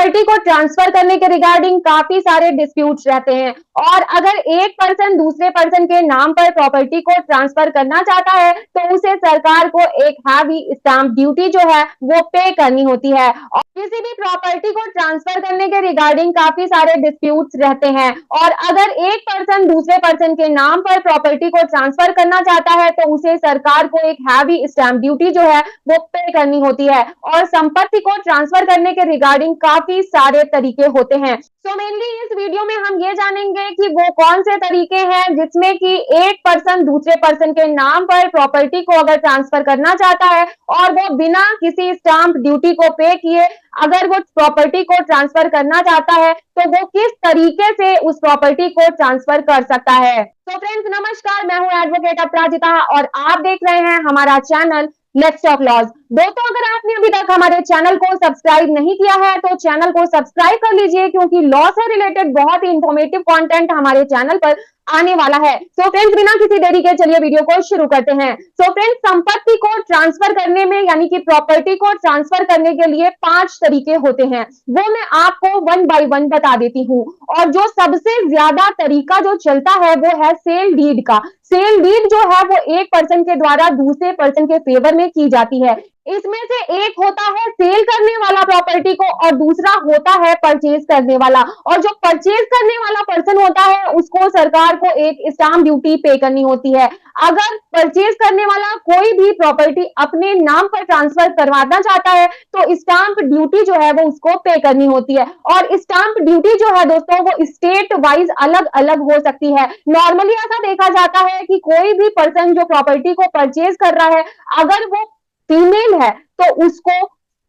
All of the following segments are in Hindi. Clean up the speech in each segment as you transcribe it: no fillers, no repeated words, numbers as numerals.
प्रॉपर्टी को ट्रांसफर करने के रिगार्डिंग काफी सारे डिस्प्यूट्स रहते हैं और अगर एक पर्सन दूसरे पर्सन के नाम पर प्रॉपर्टी को ट्रांसफर करना चाहता है तो उसे सरकार को एक हैवी स्टाम्प ड्यूटी जो है वो पे करनी होती है। और किसी भी प्रॉपर्टी को ट्रांसफर करने के रिगार्डिंग काफी सारे डिस्प्यूट्स रहते हैं और अगर एक पर्सन दूसरे पर्सन के नाम पर प्रॉपर्टी को ट्रांसफर करना चाहता है तो उसे सरकार को एक हैवी स्टाम्प ड्यूटी जो है वो पे करनी होती है। और संपत्ति को ट्रांसफर करने के रिगार्डिंग काफी सारे तरीके होते हैं। सो मेनली इस वीडियो में हम ये जानेंगे कि वो कौन से तरीके हैं जिसमें कि एक पर्सन दूसरे पर्सन के नाम पर प्रॉपर्टी को अगर ट्रांसफर करना चाहता है और वो बिना किसी स्टाम्प ड्यूटी को पे किए अगर वो प्रॉपर्टी को ट्रांसफर करना चाहता है तो वो किस तरीके से उस प्रॉपर्टी को ट्रांसफर कर सकता है। तो फ्रेंड्स नमस्कार, मैं हूं एडवोकेट अपराजिता और आप देख रहे हैं हमारा चैनल लेट्स टॉक लॉज। दोस्तों अगर आपने अभी तक हमारे चैनल को सब्सक्राइब नहीं किया है तो चैनल को सब्सक्राइब कर लीजिए क्योंकि लॉ से रिलेटेड बहुत ही इंफॉर्मेटिव कंटेंट हमारे चैनल पर आने वाला है। सो फ्रेंड्स बिना किसी देरी के चलिए वीडियो को शुरू करते हैं। सो फ्रेंड्स संपत्ति को ट्रांसफर करने में यानी कि प्रॉपर्टी को ट्रांसफर करने के लिए 5 तरीके होते हैं, वो मैं आपको वन बाय वन बता देती हूँ। और जो सबसे ज्यादा तरीका जो चलता है वो है सेल डीड का। सेल डीड जो है वो एक पर्सन के द्वारा दूसरे पर्सन के फेवर में की जाती है। इसमें से एक होता है सेल करने वाला प्रॉपर्टी को और दूसरा होता है परचेज करने वाला। और जो परचेज करने वाला पर्सन होता है उसको सरकार को एक स्टाम्प ड्यूटी पे करनी होती है। अगर परचेज करने वाला कोई भी प्रॉपर्टी अपने नाम पर ट्रांसफर करवाना चाहता है तो स्टाम्प ड्यूटी जो है वो उसको पे करनी होती है। और स्टाम्प ड्यूटी जो है दोस्तों वो स्टेट वाइज अलग अलग हो सकती है। नॉर्मली ऐसा देखा जाता है कि कोई भी पर्सन जो प्रॉपर्टी को परचेज कर रहा है अगर वो फीमेल है तो उसको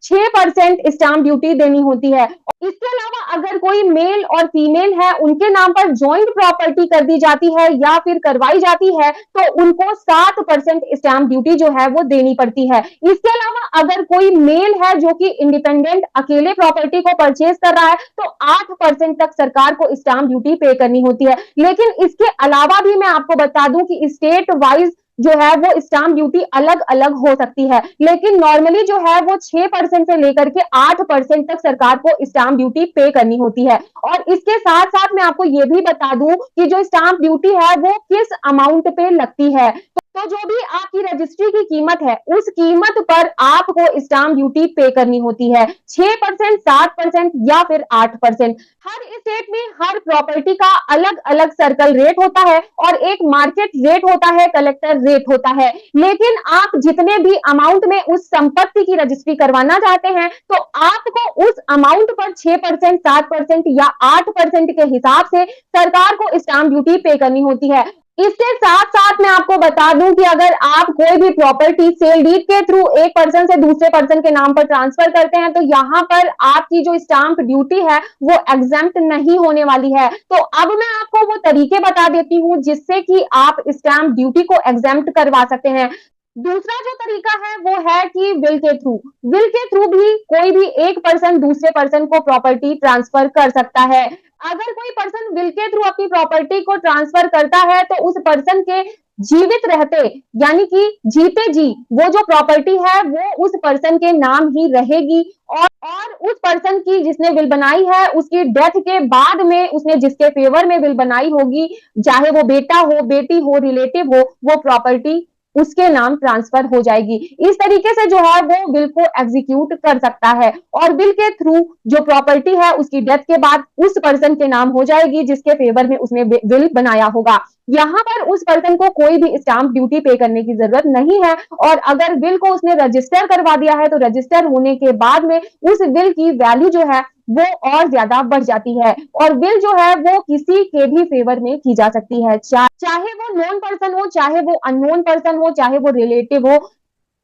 6% स्टाम्प ड्यूटी देनी होती है। इसके अलावा अगर कोई मेल और फीमेल है उनके नाम पर जॉइंट प्रॉपर्टी कर दी जाती है या फिर करवाई जाती है तो उनको 7% स्टाम्प ड्यूटी जो है वो देनी पड़ती है। इसके अलावा अगर कोई मेल है जो कि इंडिपेंडेंट अकेले प्रॉपर्टी को परचेज कर रहा है तो 8% तक सरकार को स्टाम्प ड्यूटी पे करनी होती है। लेकिन इसके अलावा भी मैं आपको बता दूं कि स्टेट वाइज जो है वो स्टाम्प ड्यूटी अलग अलग हो सकती है, लेकिन नॉर्मली जो है वो 6% से लेकर के 8% तक सरकार को स्टाम्प ड्यूटी पे करनी होती है। और इसके साथ साथ मैं आपको ये भी बता दूं कि जो स्टाम्प ड्यूटी है वो किस अमाउंट पे लगती है। तो जो भी आपकी रजिस्ट्री की कीमत है उस कीमत पर आपको स्टाम्प ड्यूटी पे करनी होती है। 6%, 7% या फिर 8%। हर स्टेट में हर प्रॉपर्टी का अलग अलग सर्कल रेट होता है और एक मार्केट रेट होता है, कलेक्टर रेट होता है। लेकिन आप जितने भी अमाउंट में उस संपत्ति की रजिस्ट्री करवाना चाहते हैं तो आपको उस अमाउंट पर 6%, 7% या 8% के हिसाब से सरकार को स्टाम्प ड्यूटी पे करनी होती है। इसके साथ साथ मैं आपको बता दूं कि अगर आप कोई भी प्रॉपर्टी सेल डीड के थ्रू एक पर्सन से दूसरे पर्सन के नाम पर ट्रांसफर करते हैं तो यहाँ पर आपकी जो स्टाम्प ड्यूटी है वो एग्जेम्प्ट नहीं होने वाली है। तो अब मैं आपको वो तरीके बता देती हूँ जिससे कि आप स्टाम्प ड्यूटी को एग्जेम्प्ट करवा सकते हैं। दूसरा जो तरीका है वो है कि विल के थ्रू। विल के थ्रू भी कोई भी एक पर्सन दूसरे पर्सन को प्रॉपर्टी ट्रांसफर कर सकता है। अगर कोई पर्सन विल के थ्रू अपनी प्रॉपर्टी को ट्रांसफर करता है तो उस पर्सन के जीवित रहते यानी कि जीते जी वो जो प्रॉपर्टी है वो उस पर्सन के नाम ही रहेगी। और उस पर्सन की जिसने विल बनाई है उसकी डेथ के बाद में उसने जिसके फेवर में विल बनाई होगी, चाहे वो बेटा हो, बेटी हो, रिलेटिव हो, वो प्रॉपर्टी उसके नाम ट्रांसफर हो जाएगी। इस तरीके से जो है वो विल को एग्जीक्यूट कर सकता है और विल के थ्रू जो प्रॉपर्टी है उसकी डेथ के बाद उस पर्सन के नाम हो जाएगी जिसके फेवर में उसने विल बनाया होगा। यहाँ पर उस पर्सन को कोई भी स्टाम्प ड्यूटी पे करने की जरूरत नहीं है। और अगर विल को उसने रजिस्टर करवा दिया है तो रजिस्टर होने के बाद में उस विल की वैल्यू जो है वो और ज्यादा बढ़ जाती है और विल जो है वो किसी के भी फेवर में की जा सकती है, चाहे वो नोन पर्सन हो, चाहे वो अननोन पर्सन हो, चाहे वो रिलेटिव हो,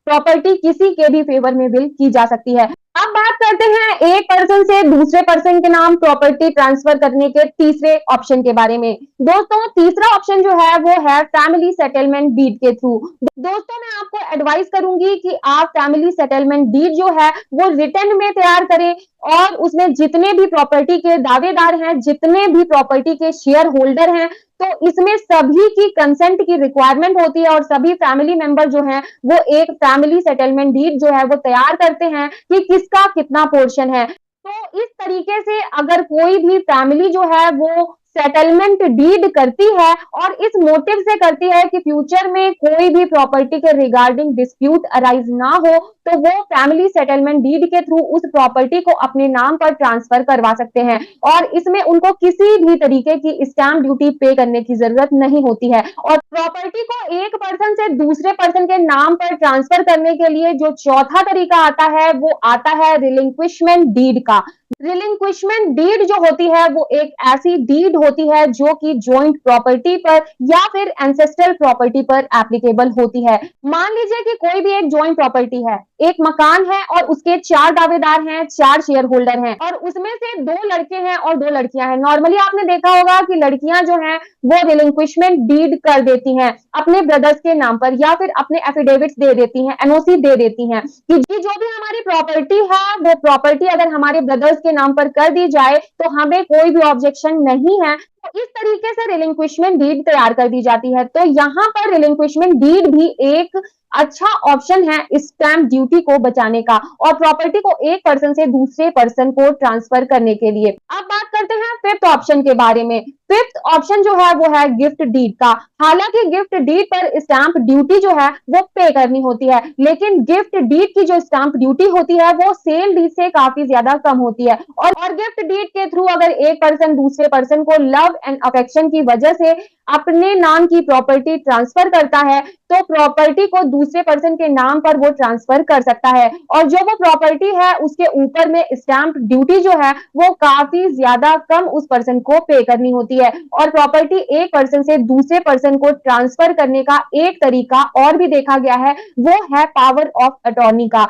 प्रॉपर्टी किसी के भी फेवर में विल की जा सकती है। अब बात करते हैं एक पर्सन से दूसरे पर्सन के नाम प्रॉपर्टी ट्रांसफर करने के तीसरे ऑप्शन के बारे में। दोस्तों तीसरा ऑप्शन जो है वो है फैमिली सेटलमेंट डीड के थ्रू। दोस्तों मैं आपको एडवाइस करूंगी कि आप फैमिली सेटलमेंट डीड जो है वो रिटर्न में तैयार करें और उसमें जितने भी प्रॉपर्टी के दावेदार हैं, जितने भी प्रॉपर्टी के शेयर होल्डर हैं, तो इसमें सभी की कंसेंट की रिक्वायरमेंट होती है और सभी फैमिली मेंबर जो हैं वो एक फैमिली सेटलमेंट डीड जो है वो तैयार करते हैं कि किसका कितना पोर्शन है। तो इस तरीके से अगर कोई भी फैमिली जो है वो सेटलमेंट डीड करती है और इस मोटिव से करती है कि फ्यूचर में कोई भी प्रॉपर्टी के रिगार्डिंग डिस्प्यूट अराइज ना हो, तो वो फैमिली सेटलमेंट डीड के थ्रू उस प्रॉपर्टी को अपने नाम पर ट्रांसफर करवा सकते हैं और इसमें उनको किसी भी तरीके की स्टैम्प ड्यूटी पे करने की जरूरत नहीं होती है। और प्रॉपर्टी को एक पर्सन से दूसरे पर्सन के नाम पर ट्रांसफर करने के लिए जो चौथा तरीका आता है वो आता है रिलिंक्विशमेंट डीड का। रिलिंक्विशमेंट डीड जो होती है वो एक ऐसी डीड होती है जो कि जॉइंट प्रॉपर्टी पर या फिर एंसेस्ट्रल प्रॉपर्टी पर एप्लीकेबल होती है। मान लीजिए कि कोई भी एक जॉइंट प्रॉपर्टी है, एक मकान है और उसके 4 दावेदार हैं, 4 शेयर होल्डर हैं और उसमें से 2 लड़के हैं और 2 लड़कियां हैं। नॉर्मली आपने देखा होगा कि लड़कियां जो हैं वो रिलिंक्विशमेंट डीड कर देती हैं अपने ब्रदर्स के नाम पर या फिर अपने एफिडेविट्स दे देती हैं, एनओसी दे देती हैं कि जो भी हमारी प्रॉपर्टी है वो प्रॉपर्टी अगर हमारे ब्रदर्स के नाम पर कर दी जाए तो हमें कोई भी ऑब्जेक्शन नहीं है। तो इस तरीके से रिलिंक्विशमेंट डीड तैयार कर दी जाती है। तो यहाँ पर रिलिंक्विशमेंट डीड भी एक अच्छा ऑप्शन है स्टैम्प ड्यूटी को बचाने का और प्रॉपर्टी को एक पर्सन से दूसरे पर्सन को ट्रांसफर करने के लिए। अब बात करते हैं फिफ्थ ऑप्शन के बारे में। फिफ्थ ऑप्शन जो है वो है गिफ्ट डीड का। हालांकि गिफ्ट डीड पर स्टैम्प ड्यूटी जो है वो पे करनी होती है, लेकिन गिफ्ट डीड की जो स्टैम्प ड्यूटी होती है वो सेल डीड से काफी ज्यादा कम होती है। और गिफ्ट डीड के थ्रू अगर एक पर्सन दूसरे पर्सन को लव एंड अफेक्शन की वजह से अपने नाम की प्रॉपर्टी ट्रांसफर करता है तो प्रॉपर्टी को दूसरे पर्सन के नाम पर वो ट्रांसफर कर सकता है और जो वो प्रॉपर्टी है उसके ऊपर में स्टैम्प ड्यूटी जो है वो काफी ज्यादा कम उस पर्सन को पे करनी होती है। और प्रॉपर्टी एक पर्सन से दूसरे पर्सन को ट्रांसफर करने का एक तरीका और भी देखा गया है, वो है पावर ऑफ अटॉर्नी का।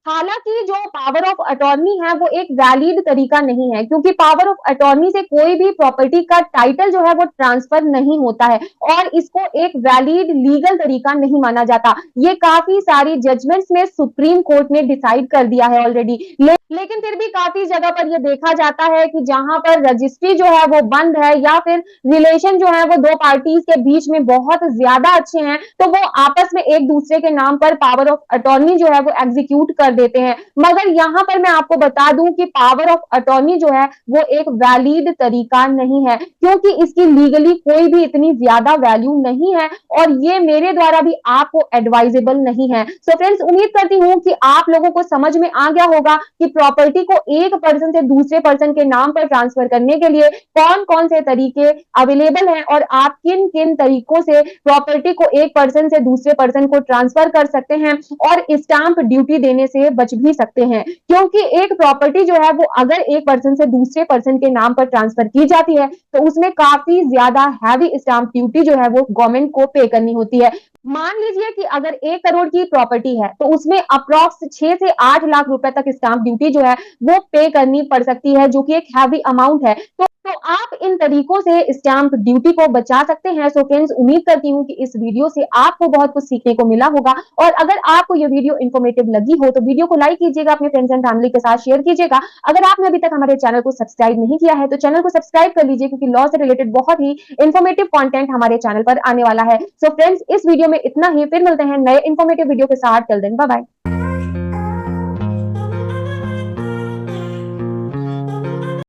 हालांकि जो पावर ऑफ अटॉर्नी है वो एक वैलिड तरीका नहीं है, क्योंकि पावर ऑफ अटॉर्नी से कोई भी प्रॉपर्टी का टाइटल जो है वो ट्रांसफर नहीं होता है और इसको एक वैलिड लीगल तरीका नहीं माना जाता। ये काफी सारी जजमेंट्स में सुप्रीम कोर्ट ने डिसाइड कर दिया है ऑलरेडी। लेकिन फिर भी काफी जगह पर यह देखा जाता है कि जहां पर रजिस्ट्री जो है वो बंद है या फिर रिलेशन जो है वो दो पार्टीज के बीच में बहुत ज्यादा अच्छे हैं तो वो आपस में एक दूसरे के नाम पर पावर ऑफ अटॉर्नी जो है वो एग्जीक्यूट कर देते हैं। मगर यहाँ पर मैं आपको बता दूं कि पावर ऑफ अटॉर्नी जो है वो एक वैलिड तरीका नहीं है, क्योंकि इसकी लीगली कोई भी इतनी ज्यादा वैल्यू नहीं है और ये मेरे द्वारा भी आपको एडवाइजेबल नहीं है। सो फ्रेंड्स, उम्मीद करती हूँ कि आप लोगों को समझ में आ गया होगा कि प्रॉपर्टी को एक पर्सन से दूसरे पर्सन के नाम पर ट्रांसफर करने के लिए कौन कौन से तरीके अवेलेबल हैं और आप किन किन तरीकों से प्रॉपर्टी को एक पर्सन से दूसरे पर्सन को ट्रांसफर कर सकते हैं और स्टाम्प ड्यूटी देने से बच भी सकते हैं। क्योंकि एक प्रॉपर्टी जो है वो अगर एक पर्सन से दूसरे पर्सन के नाम पर ट्रांसफर की जाती है तो उसमें काफी ज्यादा हैवी स्टाम्प ड्यूटी जो है वो गवर्नमेंट को पे करनी होती है। मान लीजिए कि अगर 1 करोड़ की प्रॉपर्टी है तो उसमें अप्रॉक्स 6 से 8 लाख रुपए तक स्टाम्प ड्यूटी जो है वो पे करनी पड़ सकती है, जो कि एक हैवी अमाउंट है। तो आप इन तरीकों से स्टाम्प ड्यूटी को बचा सकते हैं। सो फ्रेंड्स, उम्मीद करती हूँ कि इस वीडियो से आपको बहुत कुछ सीखने को मिला होगा और अगर आपको ये वीडियो इन्फॉर्मेटिव लगी हो तो वीडियो को लाइक कीजिएगा, अपने फ्रेंड्स एंड फैमिली के साथ शेयर कीजिएगा। अगर आपने अभी तक हमारे चैनल को सब्सक्राइब नहीं किया है तो चैनल को सब्सक्राइब कर लीजिए, क्योंकि लॉ से रिलेटेड बहुत ही इन्फॉर्मेटिव कंटेंट हमारे चैनल पर आने वाला है। सो फ्रेंड्स, इस वीडियो में इतना ही, फिर मिलते हैं नए इन्फॉर्मेटिव वीडियो के साथ। Till then bye bye.